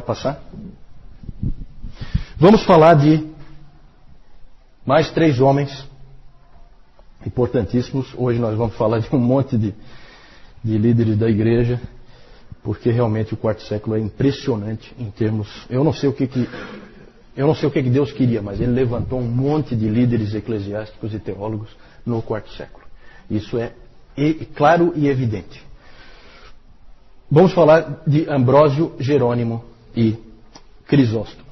passar? Vamos falar de mais 3 homens importantíssimos. Hoje nós vamos falar de um monte de líderes da igreja, porque realmente o quarto século é impressionante em termos... Eu não sei o que Deus queria, mas ele levantou um monte de líderes eclesiásticos e teólogos no quarto século. Isso é claro e evidente. Vamos falar de Ambrósio, Jerônimo e Crisóstomo.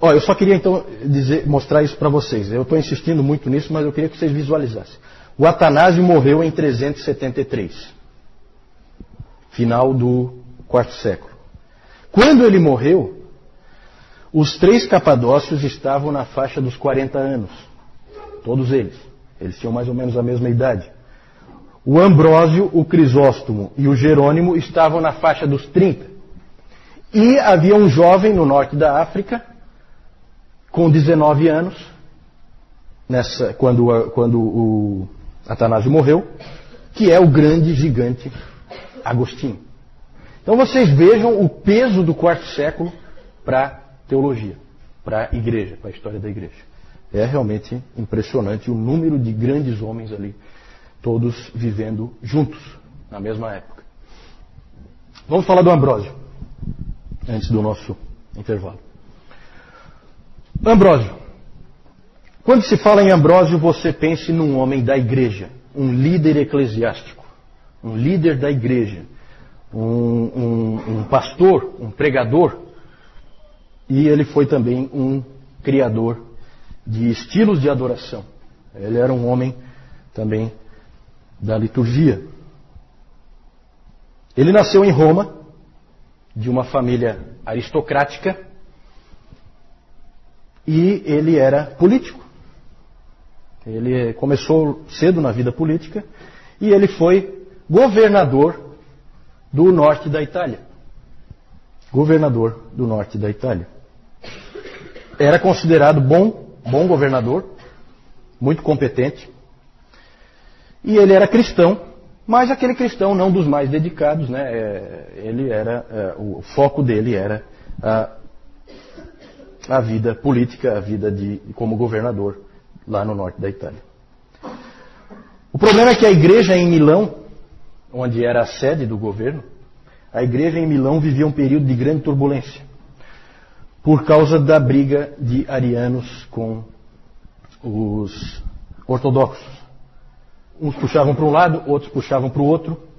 Eu só queria então mostrar isso para vocês. Eu estou insistindo muito nisso, mas eu queria que vocês visualizassem. O Atanásio morreu em 373, final do quarto século. Quando ele morreu, os 3 capadócios estavam na faixa dos 40 anos. Todos eles. Eles tinham mais ou menos a mesma idade. O Ambrósio, o Crisóstomo e o Jerônimo estavam na faixa dos 30. E havia um jovem no norte da África, com 19 anos, quando o Atanásio morreu, que é o grande gigante Agostinho. Então vocês vejam o peso do quarto século para a teologia, para a igreja, para a história da igreja. É realmente impressionante o número de grandes homens ali, todos vivendo juntos, na mesma época. Vamos falar do Ambrósio, antes do nosso intervalo. Ambrósio. Quando se fala em Ambrósio, você pense num homem da igreja, um líder eclesiástico, um líder da igreja, um pastor, um pregador, e ele foi também um criador de estilos de adoração. Ele era um homem também da liturgia. Ele nasceu em Roma, de uma família aristocrática, e ele era político. Ele começou cedo na vida política e ele foi governador do norte da Itália. Governador do norte da Itália. Era considerado bom governador, muito competente. E ele era cristão, mas aquele cristão não dos mais dedicados, né? O foco dele era a vida política, a vida como governador lá no norte da Itália. O problema é que a igreja em Milão, onde era a sede do governo, a igreja em Milão vivia um período de grande turbulência, por causa da briga de arianos com os ortodoxos. Uns puxavam para um lado, outros puxavam para o outro.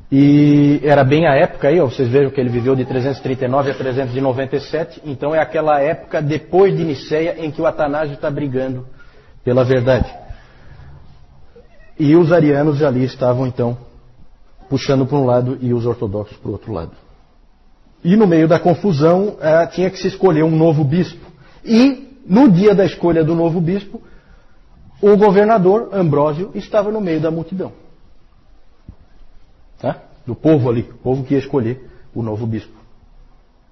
E era bem a época aí, vocês vejam que ele viveu de 339 a 397, então é aquela época depois de Niceia em que o Atanásio está brigando pela verdade. E os arianos ali estavam então puxando para um lado e os ortodoxos para o outro lado. E no meio da confusão tinha que se escolher um novo bispo. E no dia da escolha do novo bispo, o governador Ambrósio estava no meio da multidão. Do povo ali, o povo que ia escolher o novo bispo.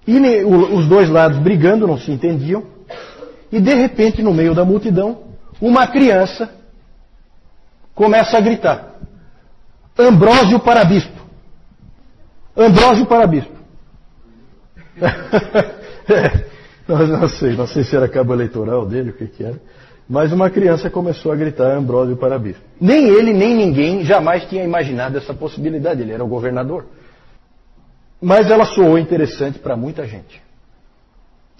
E os dois lados brigando, não se entendiam, e de repente, no meio da multidão, uma criança começa a gritar: Ambrósio para bispo! Ambrósio para bispo! Não sei se era cabo eleitoral dele, o que era. Mas uma criança começou a gritar Ambrósio para bispo. Nem ele, nem ninguém jamais tinha imaginado essa possibilidade. Ele era o governador. Mas ela soou interessante para muita gente.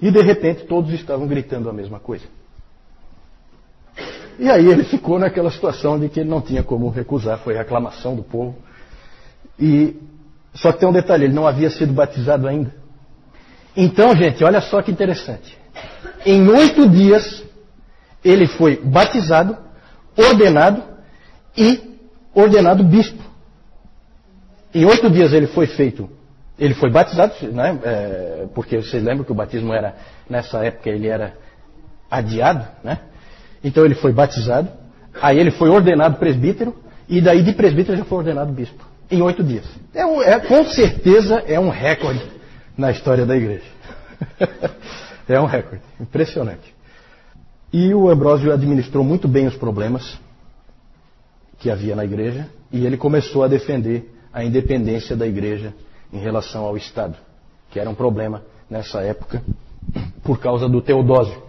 E de repente todos estavam gritando a mesma coisa. E aí ele ficou naquela situação de que ele não tinha como recusar. Foi a aclamação do povo. Só que tem um detalhe, ele não havia sido batizado ainda. Então, gente, olha só que interessante. Em 8 dias... ele foi batizado, ordenado e ordenado bispo. Em 8 dias ele foi batizado, né? Porque vocês lembram que o batismo era, nessa época ele era adiado, né? Então ele foi batizado, aí ele foi ordenado presbítero, e daí de presbítero já foi ordenado bispo. Em 8 dias. Com certeza é um recorde na história da igreja. É um recorde, impressionante. E o Ambrósio administrou muito bem os problemas que havia na igreja, e ele começou a defender a independência da igreja em relação ao Estado. que era um problema nessa época por causa do Teodósio.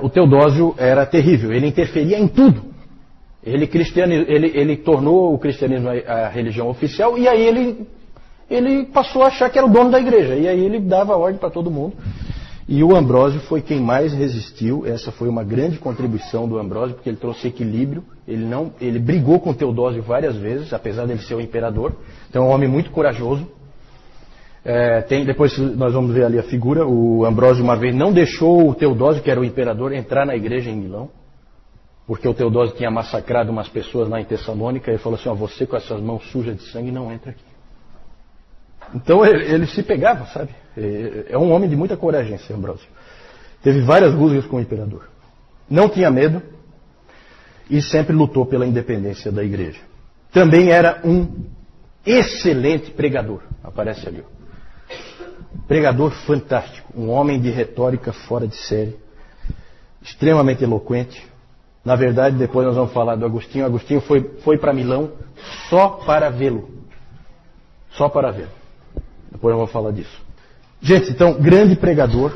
O Teodósio era terrível, ele interferia em tudo. Ele tornou o cristianismo a religião oficial e aí ele passou a achar que era o dono da igreja. E aí ele dava ordem para todo mundo. E o Ambrósio foi quem mais resistiu. Essa foi uma grande contribuição do Ambrósio, porque ele trouxe equilíbrio. Ele brigou com o Teodósio várias vezes, apesar dele ser o imperador. Então é um homem muito corajoso. Depois nós vamos ver ali a figura. O Ambrósio uma vez não deixou o Teodósio, que era o imperador, entrar na igreja em Milão, porque o Teodósio tinha massacrado umas pessoas lá em Tessalônica. Ele falou assim: você com essas mãos sujas de sangue não entra aqui. Então ele se pegava, sabe? É um homem de muita coragem, esse Ambrósio. Teve várias rusgas com o imperador. Não tinha medo e sempre lutou pela independência da igreja. Também era um excelente pregador. Aparece ali. Pregador fantástico. Um homem de retórica fora de série. Extremamente eloquente. Na verdade, depois nós vamos falar do Agostinho. Agostinho foi para Milão só para vê-lo. Só para vê-lo. Depois eu vou falar disso. Gente, então, grande pregador.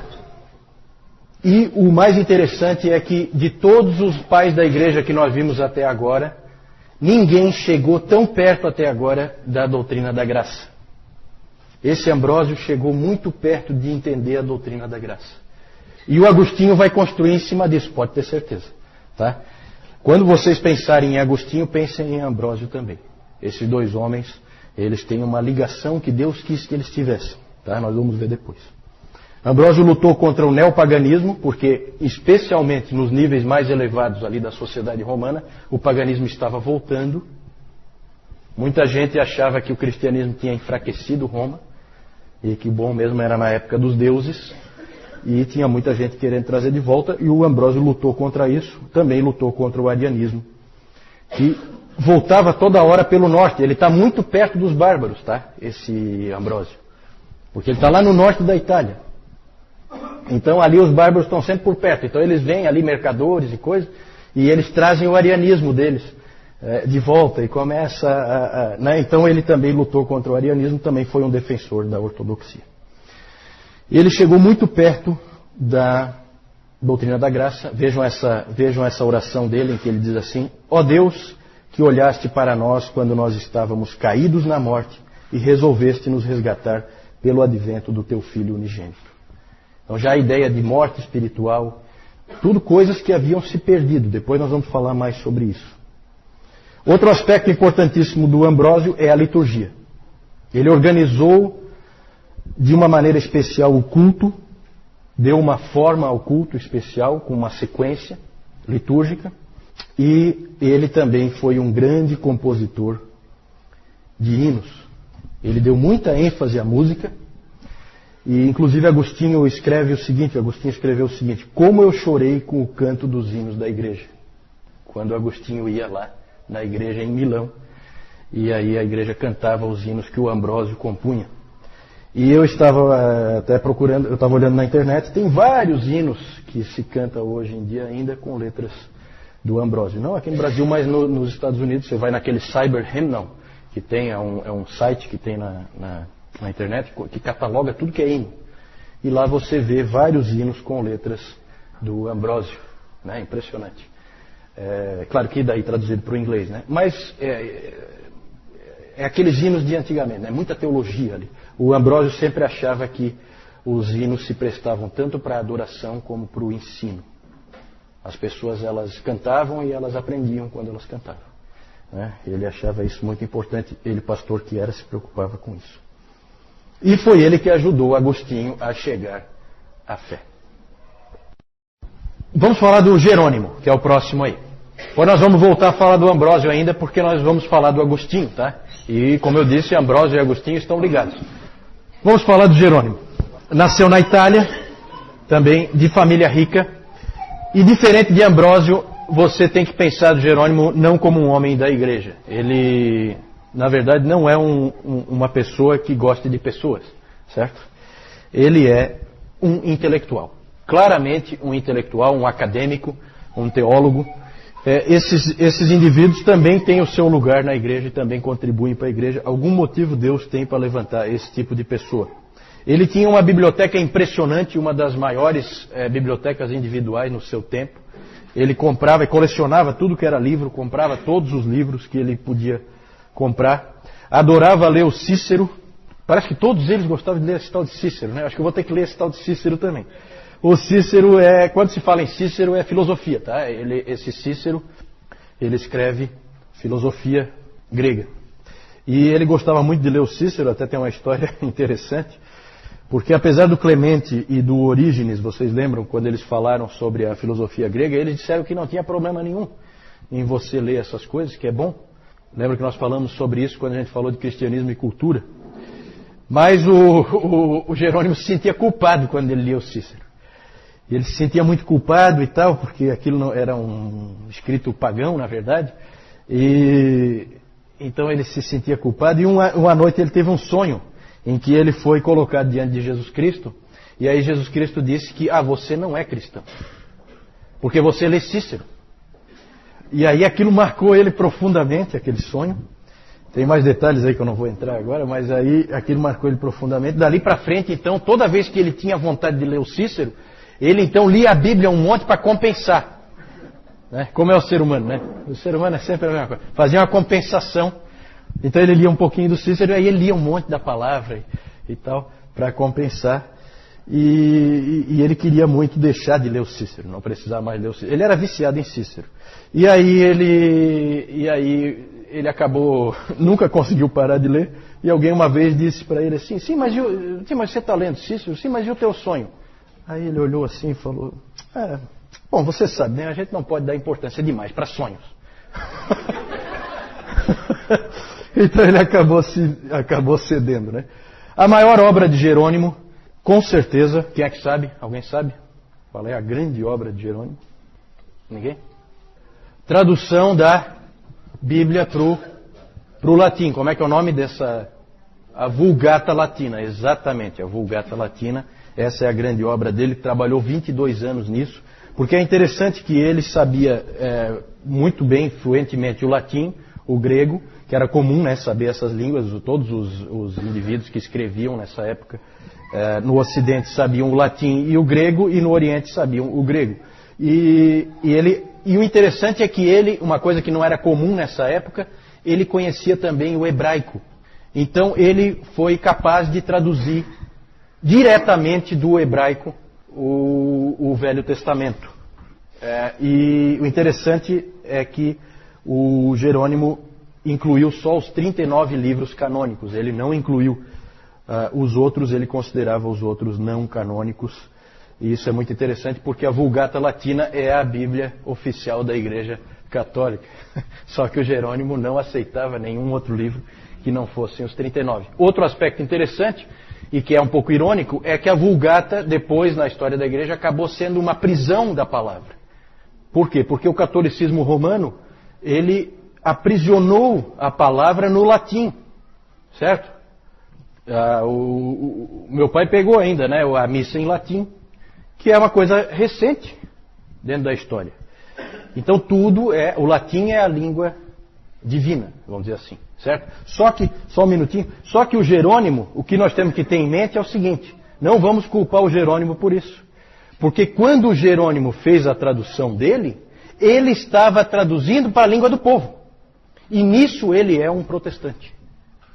E o mais interessante é que de todos os pais da igreja que nós vimos até agora, ninguém chegou tão perto até agora da doutrina da graça. Esse Ambrósio chegou muito perto de entender a doutrina da graça. E o Agostinho vai construir em cima disso, pode ter certeza. Tá? Quando vocês pensarem em Agostinho, pensem em Ambrósio também. Esses dois homens, eles têm uma ligação que Deus quis que eles tivessem. Tá? Nós vamos ver depois. Ambrósio lutou contra o neopaganismo, porque especialmente nos níveis mais elevados ali da sociedade romana, o paganismo estava voltando. Muita gente achava que o cristianismo tinha enfraquecido Roma, e que bom mesmo era na época dos deuses, e tinha muita gente querendo trazer de volta, e o Ambrósio lutou contra isso, também lutou contra o arianismo, que voltava toda hora pelo norte. Ele está muito perto dos bárbaros, tá? Esse Ambrósio. Porque ele está lá no norte da Itália. Então ali os bárbaros estão sempre por perto. Então eles vêm ali, mercadores e coisas, e eles trazem o arianismo deles de volta. E começa né? Então ele também lutou contra o arianismo, também foi um defensor da ortodoxia. Ele chegou muito perto da doutrina da graça. Vejam essa oração dele, em que ele diz assim: ó Deus, que olhaste para nós quando nós estávamos caídos na morte e resolveste nos resgatar pelo advento do teu Filho unigênito. Então já a ideia de morte espiritual, tudo coisas que haviam se perdido. Depois nós vamos falar mais sobre isso. Outro aspecto importantíssimo do Ambrósio é a liturgia. Ele organizou de uma maneira especial o culto, deu uma forma ao culto especial, com uma sequência litúrgica, e ele também foi um grande compositor de hinos. Ele deu muita ênfase à música, e inclusive Agostinho escreveu o seguinte: como eu chorei com o canto dos hinos da igreja. Quando Agostinho ia lá na igreja em Milão, e aí a igreja cantava os hinos que o Ambrósio compunha. E eu estava até procurando, eu estava olhando na internet, tem vários hinos que se canta hoje em dia ainda com letras do Ambrósio. Não aqui no Brasil, mas nos Estados Unidos. Você vai naquele Cyber Hymnal, que tem, é um site que tem na internet, que cataloga tudo que é hino. E lá você vê vários hinos com letras do Ambrósio. Né? Impressionante. Claro que daí traduzido para o inglês, né? Mas é aqueles hinos de antigamente, né? Muita teologia ali. O Ambrósio sempre achava que os hinos se prestavam tanto para a adoração como para o ensino. As pessoas, elas cantavam e elas aprendiam quando elas cantavam. Né? Ele achava isso muito importante. Ele, pastor que era, se preocupava com isso. E foi ele que ajudou Agostinho a chegar à fé. Vamos falar do Jerônimo, que é o próximo aí. Depois nós vamos voltar a falar do Ambrósio ainda, porque nós vamos falar do Agostinho, tá? E, como eu disse, Ambrósio e Agostinho estão ligados. Vamos falar do Jerônimo. Nasceu na Itália, também de família rica. E diferente de Ambrósio, você tem que pensar do Jerônimo não como um homem da igreja. Ele, na verdade, não é uma pessoa que gosta de pessoas, certo? Ele é um intelectual. Claramente um intelectual, um acadêmico, um teólogo. Esses indivíduos também têm o seu lugar na igreja e também contribuem para a igreja. Algum motivo Deus tem para levantar esse tipo de pessoa. Ele tinha uma biblioteca impressionante, uma das maiores bibliotecas individuais no seu tempo. Ele comprava e colecionava tudo que era livro, comprava todos os livros que ele podia comprar. Adorava ler o Cícero. Parece que todos eles gostavam de ler esse tal de Cícero, né? Acho que eu vou ter que ler esse tal de Cícero também. O Cícero quando se fala em Cícero, é filosofia, tá? Esse Cícero, ele escreve filosofia grega. E ele gostava muito de ler o Cícero, até tem uma história interessante, porque apesar do Clemente e do Orígenes, vocês lembram quando eles falaram sobre a filosofia grega, eles disseram que não tinha problema nenhum em você ler essas coisas, que é bom. Lembra que nós falamos sobre isso quando a gente falou de cristianismo e cultura? Mas o Jerônimo se sentia culpado quando ele lia o Cícero. Ele se sentia muito culpado e tal, porque aquilo não era um escrito pagão, na verdade. E então ele se sentia culpado. E uma noite ele teve um sonho em que ele foi colocado diante de Jesus Cristo. E aí Jesus Cristo disse que você não é cristão, porque você lê Cícero. E aí aquilo marcou ele profundamente, aquele sonho. Tem mais detalhes aí que eu não vou entrar agora, mas aí aquilo marcou ele profundamente. Dali para frente, então, toda vez que ele tinha vontade de ler o Cícero, ele então lia a Bíblia um monte para compensar. Né? Como é o ser humano, né? O ser humano é sempre a mesma coisa. Fazia uma compensação. Então ele lia um pouquinho do Cícero, e aí ele lia um monte da palavra e tal, para compensar. E ele queria muito deixar de ler o Cícero, não precisar mais ler o Cícero. Ele era viciado em Cícero. E aí ele acabou, nunca conseguiu parar de ler, e alguém uma vez disse para ele assim, sim, mas você está lendo Cícero? Sim, mas e o teu sonho? Aí ele olhou assim e falou, bom, você sabe, né? A gente não pode dar importância demais para sonhos. Então ele acabou cedendo, né? A maior obra de Jerônimo, com certeza, quem é que sabe? Alguém sabe? Qual é a grande obra de Jerônimo? Ninguém? Tradução da Bíblia para o latim. Como é que é o nome dessa? A Vulgata Latina, exatamente, a Vulgata Latina. Essa é a grande obra dele, trabalhou 22 anos nisso, porque é interessante que ele sabia muito bem, fluentemente, o latim, o grego, que era comum, né, saber essas línguas. Todos os indivíduos que escreviam nessa época no Ocidente sabiam o latim e o grego, e no Oriente sabiam o grego. E o interessante é que ele, uma coisa que não era comum nessa época, ele conhecia também o hebraico. Então ele foi capaz de traduzir diretamente do hebraico o Velho Testamento. E o interessante é que o Jerônimo incluiu só os 39 livros canônicos. Ele não incluiu os outros, ele considerava os outros não canônicos. E isso é muito interessante porque a Vulgata Latina é a Bíblia oficial da Igreja Católica. Só que o Jerônimo não aceitava nenhum outro livro que não fossem os 39. Outro aspecto interessante, e que é um pouco irônico, é que a Vulgata, depois na história da Igreja, acabou sendo uma prisão da palavra. Por quê? Porque o catolicismo romano, ele aprisionou a palavra no latim, certo? O meu pai pegou ainda, né, a missa em latim, que é uma coisa recente dentro da história. Então o latim é a língua divina, vamos dizer assim, certo? Só um minutinho, só que o Jerônimo, o que nós temos que ter em mente é o seguinte, não vamos culpar o Jerônimo por isso. Porque quando o Jerônimo fez a tradução dele, ele estava traduzindo para a língua do povo. E nisso ele é um protestante,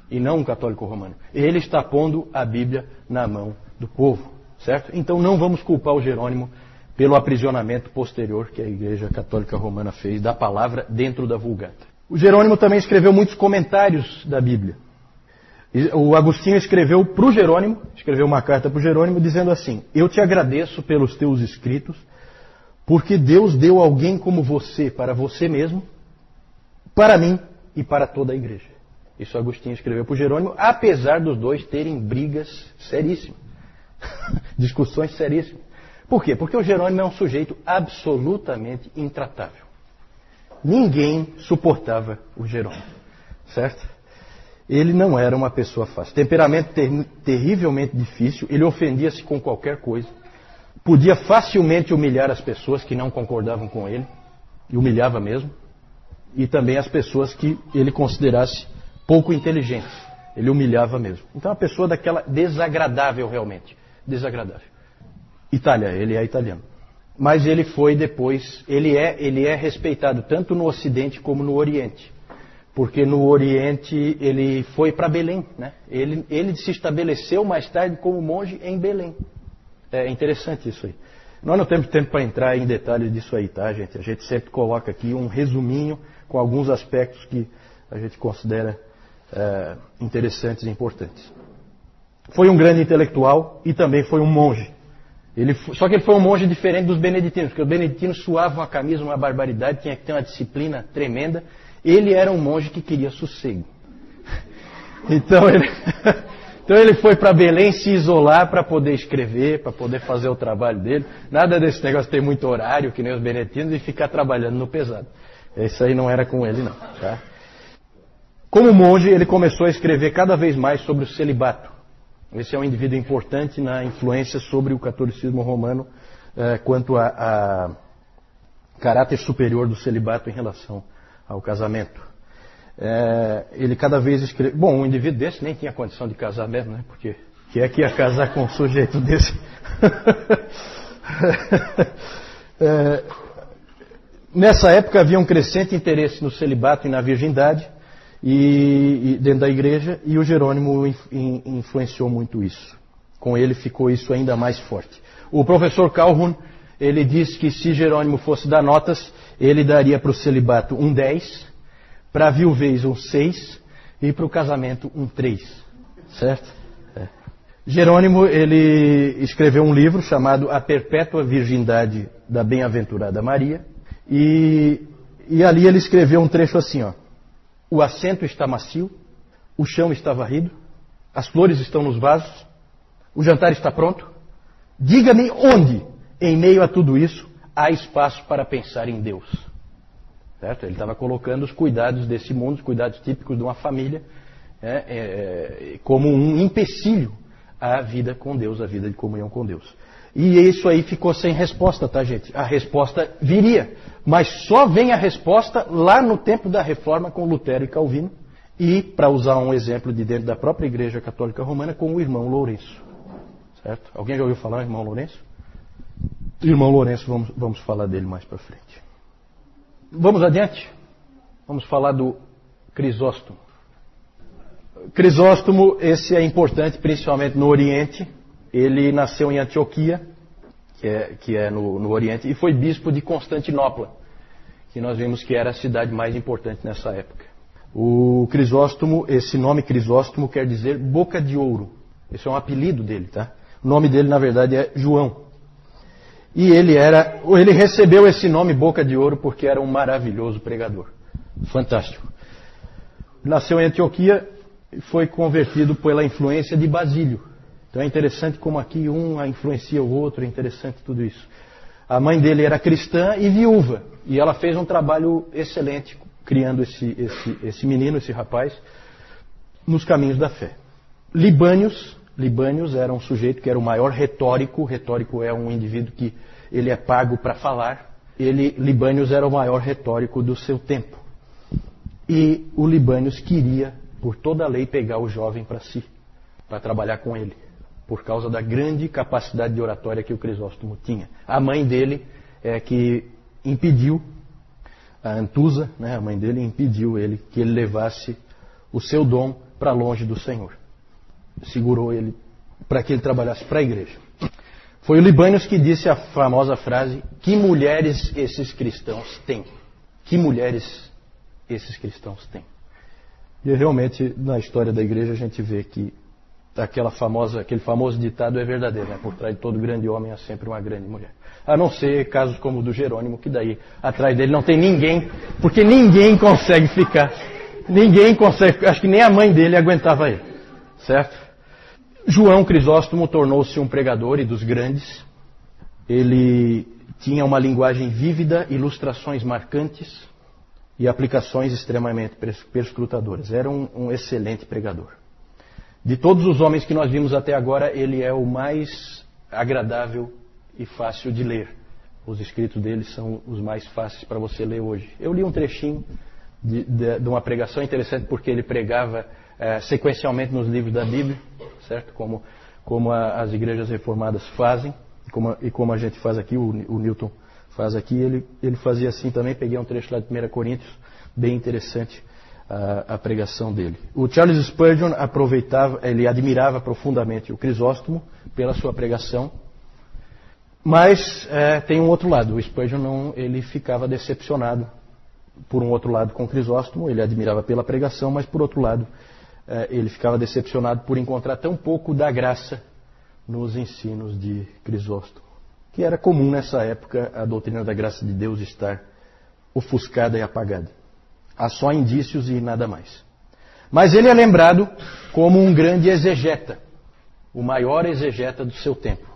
e não um católico romano. Ele está pondo a Bíblia na mão do povo, certo? Então não vamos culpar o Jerônimo pelo aprisionamento posterior que a Igreja Católica Romana fez da palavra dentro da Vulgata. O Jerônimo também escreveu muitos comentários da Bíblia. O Agostinho escreveu para o Jerônimo, escreveu uma carta para o Jerônimo dizendo assim: eu te agradeço pelos teus escritos, porque Deus deu alguém como você para você mesmo, para mim e para toda a igreja. Isso Agostinho escreveu para o Jerônimo, apesar dos dois terem brigas seríssimas, discussões seríssimas. Por quê? Porque o Jerônimo é um sujeito absolutamente intratável. Ninguém suportava o Jerônimo, certo? Ele não era uma pessoa fácil. Temperamento terrivelmente difícil, ele ofendia-se com qualquer coisa, podia facilmente humilhar as pessoas que não concordavam com ele, e humilhava mesmo, e também as pessoas que ele considerasse pouco inteligentes. Ele humilhava mesmo. Então, uma pessoa daquela desagradável realmente. Desagradável. Itália, ele é italiano. Mas ele foi depois, ele é respeitado tanto no Ocidente como no Oriente. Porque no Oriente ele foi para Belém, né? Ele se estabeleceu mais tarde como monge em Belém. É interessante isso aí. Nós não temos tempo para entrar em detalhes disso aí, tá, gente? A gente sempre coloca aqui um resuminho com alguns aspectos que a gente considera interessantes e importantes. Foi um grande intelectual e também foi um monge. Só que ele foi um monge diferente dos beneditinos, porque os beneditinos suavam a camisa uma barbaridade, tinha que ter uma disciplina tremenda. Ele era um monge que queria sossego. Então ele foi para Belém se isolar para poder escrever, para poder fazer o trabalho dele. Nada desse negócio de ter muito horário, que nem os beneditinos, e ficar trabalhando no pesado. Isso aí não era com ele, não. Tá? Como monge, ele começou a escrever cada vez mais sobre o celibato. Esse é um indivíduo importante na influência sobre o catolicismo romano quanto a caráter superior do celibato em relação ao casamento. Ele cada vez escreve... Bom, um indivíduo desse nem tinha condição de casar mesmo, né? Porque que é que ia casar com um sujeito desse? Nessa época havia um crescente interesse no celibato e na virgindade e dentro da igreja, e o Jerônimo influenciou muito isso. Com ele ficou isso ainda mais forte. O professor Calhoun, ele diz que se Jerônimo fosse dar notas, ele daria para o celibato um 10, para a viuvez um 6 e para o casamento um 3. Certo? Jerônimo, ele escreveu um livro chamado A Perpétua Virgindade da Bem-aventurada Maria, e ali ele escreveu um trecho assim, ó. O assento está macio, o chão está varrido, as flores estão nos vasos, o jantar está pronto. Diga-me onde, em meio a tudo isso, há espaço para pensar em Deus. Certo? Ele estava colocando os cuidados desse mundo, os cuidados típicos de uma família, como um empecilho à vida com Deus, à vida de comunhão com Deus. E isso aí ficou sem resposta, tá, gente? A resposta viria, mas só vem a resposta lá no tempo da Reforma com Lutero e Calvino, e, para usar um exemplo de dentro da própria Igreja Católica Romana, com o irmão Lourenço. Certo? Alguém já ouviu falar do irmão Lourenço? Irmão Lourenço, vamos falar dele mais para frente. Vamos adiante? Vamos falar do Crisóstomo. Crisóstomo, esse é importante principalmente no Oriente. Ele nasceu em Antioquia, que é no Oriente, e foi bispo de Constantinopla, que nós vimos que era a cidade mais importante nessa época. O Crisóstomo, esse nome Crisóstomo quer dizer boca de ouro. Esse é um apelido dele, tá? O nome dele, na verdade, é João. E ele recebeu esse nome boca de ouro porque era um maravilhoso pregador. Fantástico. Nasceu em Antioquia e foi convertido pela influência de Basílio. Então é interessante como aqui um influencia o outro, é interessante tudo isso. A mãe dele era cristã e viúva, e ela fez um trabalho excelente criando esse menino, esse rapaz, nos caminhos da fé. Libânios era um sujeito que era o maior retórico. Retórico é um indivíduo que ele é pago para falar. Libânios era o maior retórico do seu tempo. E o Libânios queria, por toda a lei, pegar o jovem para si, para trabalhar com ele, por causa da grande capacidade de oratória que o Crisóstomo tinha. A mãe dele que impediu, a Antusa, né, a mãe dele impediu que ele levasse o seu dom para longe do Senhor. Segurou ele para que ele trabalhasse para a igreja. Foi o Libânios que disse a famosa frase: que mulheres esses cristãos têm? Que mulheres esses cristãos têm? E realmente, na história da igreja, a gente vê que aquele famoso ditado é verdadeiro, né? Por trás de todo grande homem há sempre uma grande mulher. A não ser casos como o do Jerônimo, que daí atrás dele não tem ninguém, porque ninguém consegue ficar. Ninguém consegue, acho que nem a mãe dele aguentava ele. Certo? João Crisóstomo tornou-se um pregador e dos grandes. Ele tinha uma linguagem vívida, ilustrações marcantes e aplicações extremamente perscrutadoras. Era um excelente pregador. De todos os homens que nós vimos até agora, ele é o mais agradável e fácil de ler. Os escritos dele são os mais fáceis para você ler hoje. Eu li um trechinho de uma pregação interessante, porque ele pregava sequencialmente nos livros da Bíblia, certo? Como as igrejas reformadas fazem, e como a gente faz aqui, o Newton faz aqui, ele fazia assim também. Peguei um trecho lá de 1 Coríntios, bem interessante a pregação dele. O Charles Spurgeon ele admirava profundamente o Crisóstomo pela sua pregação, mas tem um outro lado. O Spurgeon ele ficava decepcionado, por um outro lado, com o Crisóstomo. Ele admirava pela pregação, mas por outro lado ele ficava decepcionado por encontrar tão pouco da graça nos ensinos de Crisóstomo, que era comum nessa época a doutrina da graça de Deus estar ofuscada e apagada. Há só indícios e nada mais. Mas ele é lembrado como um grande exegeta, o maior exegeta do seu tempo.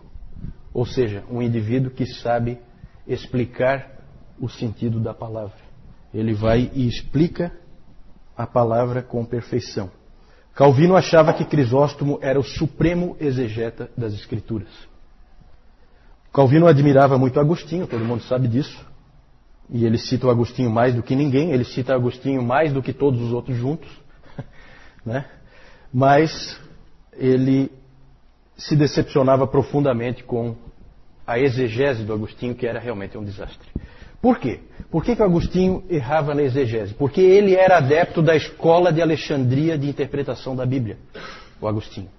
Ou seja, um indivíduo que sabe explicar o sentido da palavra. Ele vai e explica a palavra com perfeição. Calvino achava que Crisóstomo era o supremo exegeta das Escrituras. Calvino admirava muito Agostinho, todo mundo sabe disso. E ele cita o Agostinho mais do que ninguém, ele cita Agostinho mais do que todos os outros juntos. Né? Mas ele se decepcionava profundamente com a exegese do Agostinho, que era realmente um desastre. Por quê? Por que o Agostinho errava na exegese? Porque ele era adepto da escola de Alexandria de interpretação da Bíblia, o Agostinho.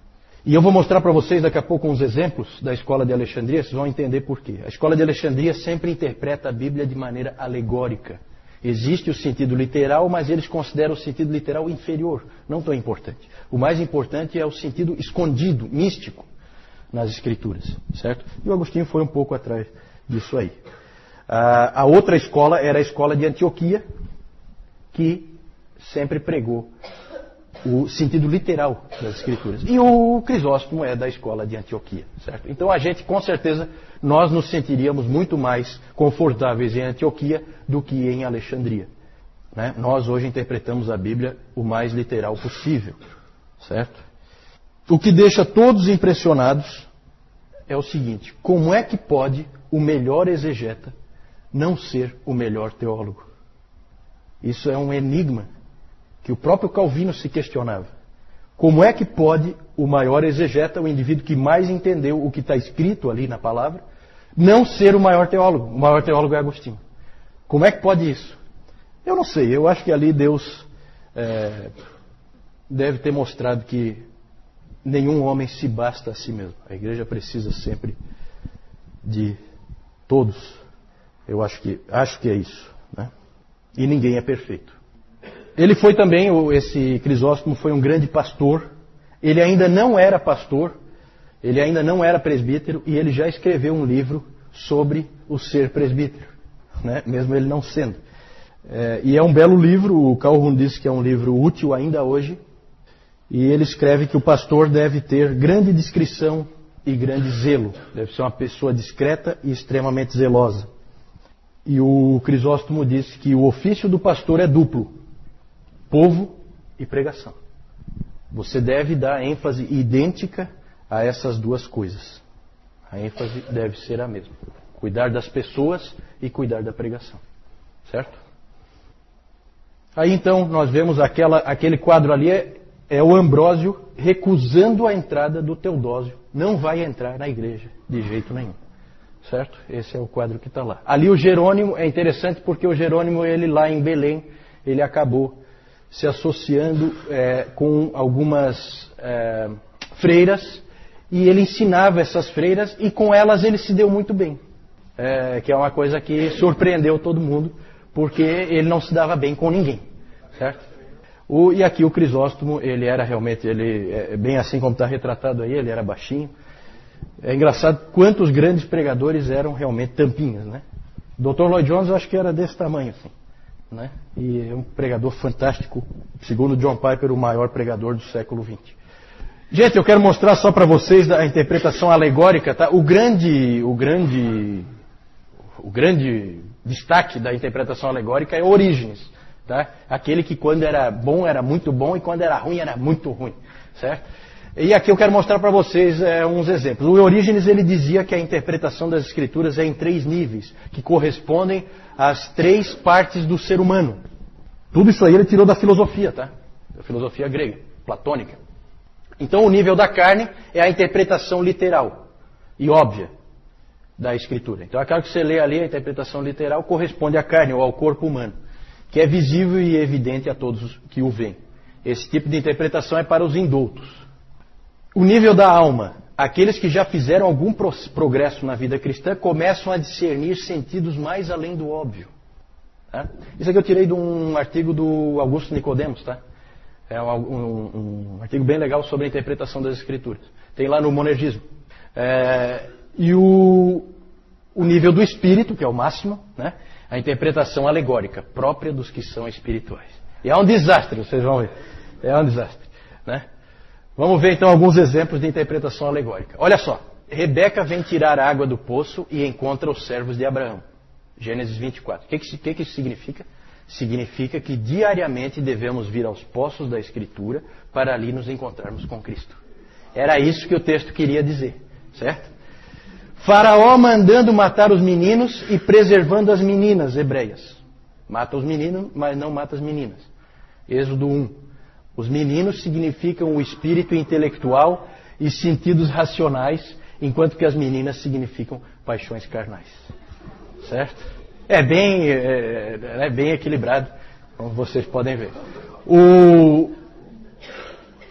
E eu vou mostrar para vocês daqui a pouco uns exemplos da escola de Alexandria, vocês vão entender por quê. A escola de Alexandria sempre interpreta a Bíblia de maneira alegórica. Existe o sentido literal, mas eles consideram o sentido literal inferior, não tão importante. O mais importante é o sentido escondido, místico, nas Escrituras, certo? E o Agostinho foi um pouco atrás disso aí. A outra escola era a escola de Antioquia, que sempre pregou o sentido literal das Escrituras. E o Crisóstomo é da escola de Antioquia, certo? Então a gente, com certeza, nós nos sentiríamos muito mais confortáveis em Antioquia do que em Alexandria. Né? Nós hoje interpretamos a Bíblia o mais literal possível, certo? O que deixa todos impressionados é o seguinte: como é que pode o melhor exegeta não ser o melhor teólogo? Isso é um enigma que o próprio Calvino se questionava. Como é que pode o maior exegeta, o indivíduo que mais entendeu o que está escrito ali na palavra, não ser o maior teólogo? O maior teólogo é Agostinho. Como é que pode isso? Eu não sei, eu acho que ali Deus deve ter mostrado que nenhum homem se basta a si mesmo. A igreja precisa sempre de todos. Eu acho que é isso, né? E ninguém é perfeito. Ele foi também, esse Crisóstomo foi um grande pastor. Ele ainda não era pastor, ele ainda não era presbítero, e ele já escreveu um livro sobre o ser presbítero, né? Mesmo ele não sendo. E é um belo livro. O Calhoun diz que é um livro útil ainda hoje. E ele escreve que o pastor deve ter grande discrição e grande zelo. Deve ser uma pessoa discreta e extremamente zelosa. E o Crisóstomo diz que o ofício do pastor é duplo: povo e pregação. Você deve dar ênfase idêntica a essas duas coisas. A ênfase deve ser a mesma: cuidar das pessoas e cuidar da pregação. Certo? Aí então nós vemos aquele quadro ali, é o Ambrósio recusando a entrada do Teodósio. Não vai entrar na igreja de jeito nenhum. Certo? Esse é o quadro que está lá. Ali o Jerônimo, é interessante porque o Jerônimo, ele lá em Belém, ele acabou se associando com algumas freiras, e ele ensinava essas freiras, e com elas ele se deu muito bem. Que é uma coisa que surpreendeu todo mundo, porque ele não se dava bem com ninguém. Certo? E aqui o Crisóstomo, ele era realmente, bem assim como está retratado aí, ele era baixinho. É engraçado quantos grandes pregadores eram realmente tampinhas, né? O Dr. Lloyd Jones eu acho que era desse tamanho, assim, né? E é um pregador fantástico, segundo John Piper, o maior pregador do século XX. Gente, eu quero mostrar só para vocês a interpretação alegórica, tá? O grande destaque da interpretação alegórica é Orígenes, tá? Aquele que quando era bom era muito bom e quando era ruim era muito ruim, certo? E aqui eu quero mostrar para vocês uns exemplos. O Orígenes, ele dizia que a interpretação das Escrituras é em 3 níveis, que correspondem às 3 partes do ser humano. Tudo isso aí ele tirou da filosofia, tá? Da filosofia grega. platônica. Então o nível da carne é a interpretação literal e óbvia da Escritura. Então aquilo que você lê ali, a interpretação literal, corresponde à carne ou ao corpo humano, que é visível e evidente a todos que o veem. Esse tipo de interpretação é para os indoutos. O nível da alma, aqueles que já fizeram algum progresso na vida cristã começam a discernir sentidos mais além do óbvio. Tá? Isso aqui eu tirei de um artigo do Augusto Nicodemos, tá? É um artigo bem legal sobre a interpretação das Escrituras. Tem lá no Monergismo. E o nível do espírito, que é o máximo, né? A interpretação alegórica, própria dos que são espirituais. E é um desastre, vocês vão ver. É um desastre, né? Vamos ver então alguns exemplos de interpretação alegórica. Olha só, Rebeca vem tirar a água do poço e encontra os servos de Abraão. Gênesis 24. O que isso significa? Significa que diariamente devemos vir aos poços da Escritura para ali nos encontrarmos com Cristo. Era isso que o texto queria dizer, certo? Faraó mandando matar os meninos e preservando as meninas hebreias. Mata os meninos, mas não mata as meninas. Êxodo 1. Os meninos significam o espírito intelectual e sentidos racionais, enquanto que as meninas significam paixões carnais. Certo? É bem equilibrado, como vocês podem ver.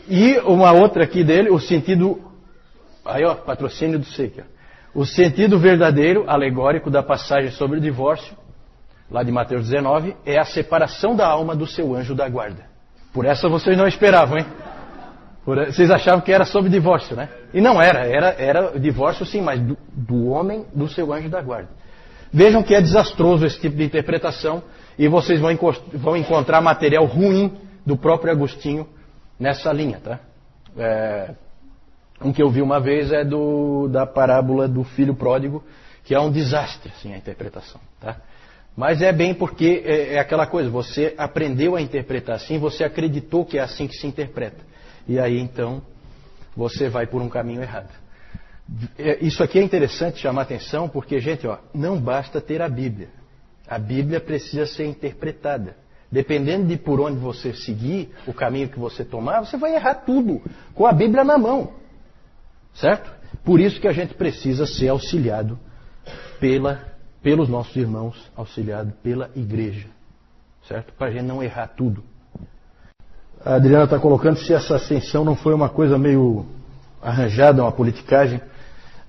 E uma outra aqui dele, o sentido... Aí, ó, patrocínio do SEC. O sentido verdadeiro, alegórico da passagem sobre o divórcio, lá de Mateus 19, é a separação da alma do seu anjo da guarda. Por essa vocês não esperavam, hein? Vocês achavam que era sobre divórcio, né? E não era divórcio sim, mas do homem do seu anjo da guarda. Vejam que é desastroso esse tipo de interpretação e vocês vão encontrar material ruim do próprio Agostinho nessa linha, tá? Um que eu vi uma vez é da parábola do filho pródigo, que é um desastre, assim, a interpretação, tá? Mas é bem porque é aquela coisa, você aprendeu a interpretar assim, você acreditou que é assim que se interpreta. E aí então você vai por um caminho errado. Isso aqui é interessante chamar atenção porque, gente, ó, não basta ter a Bíblia. A Bíblia precisa ser interpretada. Dependendo de por onde você seguir, o caminho que você tomar, você vai errar tudo com a Bíblia na mão. Certo? Por isso que a gente precisa ser auxiliado pelos nossos irmãos, auxiliado pela igreja. Certo? Para a gente não errar tudo. A Adriana está colocando se essa ascensão não foi uma coisa meio arranjada, uma politicagem.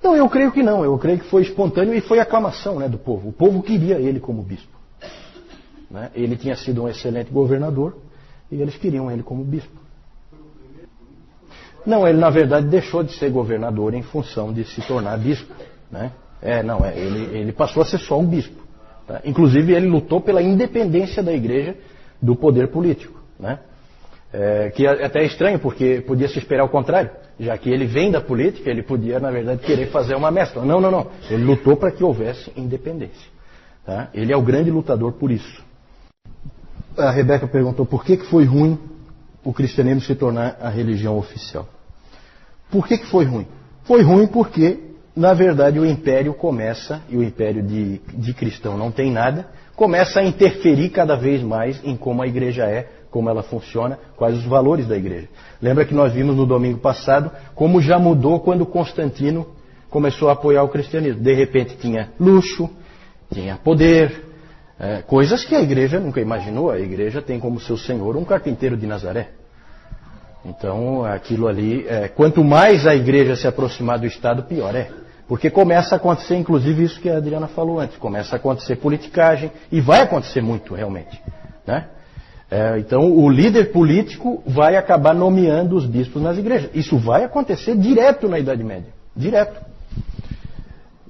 Não, eu creio que não. Eu creio que foi espontâneo e foi aclamação, né, do povo. O povo queria ele como bispo. Né? Ele tinha sido um excelente governador e eles queriam ele como bispo. Não, ele na verdade deixou de ser governador em função de se tornar bispo. Né? Ele passou a ser só um bispo. Tá? Inclusive ele lutou pela independência da igreja do poder político. Né? Que é até estranho, porque podia se esperar o contrário. Já que ele vem da política, ele podia, na verdade, querer fazer uma mescla. Não. Ele lutou para que houvesse independência. Tá? Ele é o grande lutador por isso. A Rebeca perguntou por que foi ruim o cristianismo se tornar a religião oficial. Por que foi ruim? Foi ruim porque, na verdade, o império começa, e o império de cristão não tem nada, começa a interferir cada vez mais em como a igreja é, como ela funciona, quais os valores da igreja. Lembra que nós vimos no domingo passado como já mudou quando Constantino começou a apoiar o cristianismo. De repente tinha luxo, tinha poder, coisas que a igreja nunca imaginou. A igreja tem como seu senhor um carpinteiro de Nazaré. Então aquilo ali, quanto mais a igreja se aproximar do Estado, pior é. Porque começa a acontecer, inclusive isso que a Adriana falou antes, começa a acontecer politicagem, e vai acontecer muito realmente, né? Então o líder político vai acabar nomeando os bispos nas igrejas. Isso vai acontecer direto na Idade Média. Direto.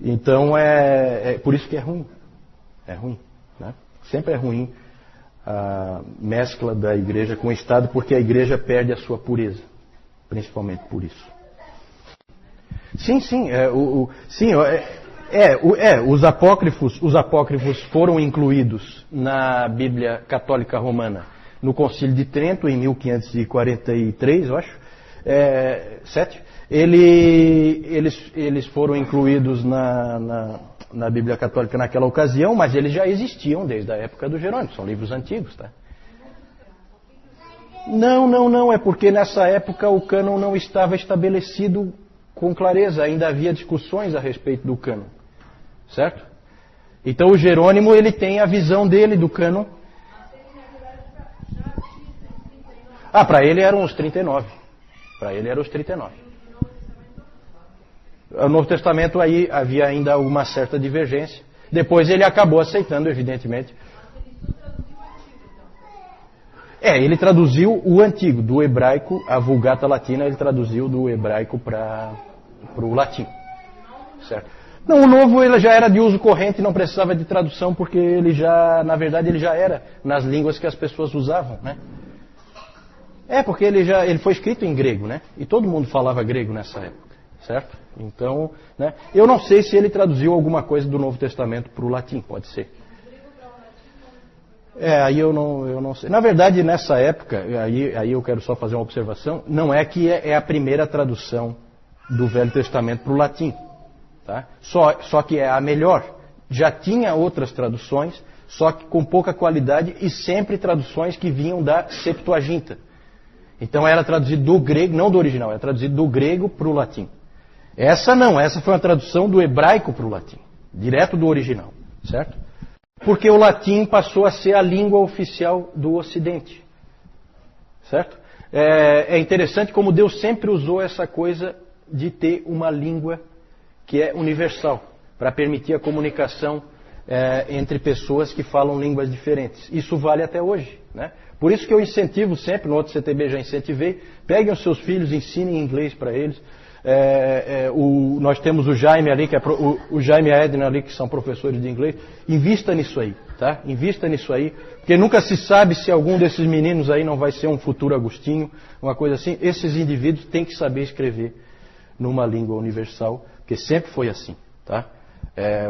Então é por isso que é ruim. É ruim. Né? Sempre é ruim a mescla da igreja com o Estado, porque a igreja perde a sua pureza. Principalmente por isso. Sim. Os apócrifos foram incluídos na Bíblia Católica Romana no Concílio de Trento, em 1543, eu acho. 7. Eles foram incluídos na Bíblia Católica naquela ocasião, mas eles já existiam desde a época do Jerônimo. São livros antigos, tá? Não. É porque nessa época o cânon não estava estabelecido com clareza. Ainda havia discussões a respeito do cânon. Certo? Então o Jerônimo, ele tem a visão dele do cânon. Para ele eram os 39. Para ele eram os 39. No Novo Testamento aí havia ainda uma certa divergência. Depois ele acabou aceitando, evidentemente. Ele traduziu o antigo, do hebraico, a Vulgata Latina, ele traduziu do hebraico para o latim. Certo? Não, o novo ele já era de uso corrente e não precisava de tradução, porque ele já, na verdade, ele já era nas línguas que as pessoas usavam, né? Porque ele foi escrito em grego, né? E todo mundo falava grego nessa época, certo? Então, né? Eu não sei se ele traduziu alguma coisa do Novo Testamento para o latim, pode ser. Aí eu não sei. Na verdade, nessa época, aí eu quero só fazer uma observação, não é que é a primeira tradução do Velho Testamento para o latim. Tá? Só que é a melhor. Já tinha outras traduções, só que com pouca qualidade e sempre traduções que vinham da Septuaginta. Então era traduzido do grego, não do original, era traduzido do grego para o latim. Essa foi uma tradução do hebraico para o latim, direto do original, certo? Porque o latim passou a ser a língua oficial do Ocidente. Certo? É interessante como Deus sempre usou essa coisa de ter uma língua que é universal, para permitir a comunicação entre pessoas que falam línguas diferentes. Isso vale até hoje. Né? Por isso que eu incentivo sempre, no outro CTB já incentivei, peguem os seus filhos, ensinem inglês para eles. Nós temos o Jaime ali, o Jaime e a Edna ali, que são professores de inglês. Invista nisso aí, tá? Invista nisso aí, porque nunca se sabe se algum desses meninos aí não vai ser um futuro Agostinho, uma coisa assim. Esses indivíduos têm que saber escrever numa língua universal, porque sempre foi assim, tá?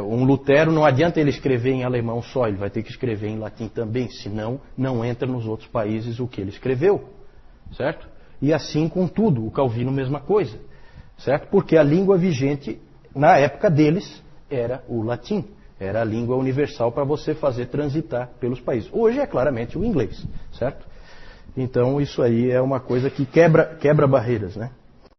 Um Lutero, não adianta ele escrever em alemão só, ele vai ter que escrever em latim também, senão não entra nos outros países o que ele escreveu, certo? E assim com tudo, o Calvino mesma coisa. Certo? Porque a língua vigente, na época deles, era o latim. Era a língua universal para você fazer transitar pelos países. Hoje é claramente o inglês. Certo? Então isso aí é uma coisa que quebra barreiras, né?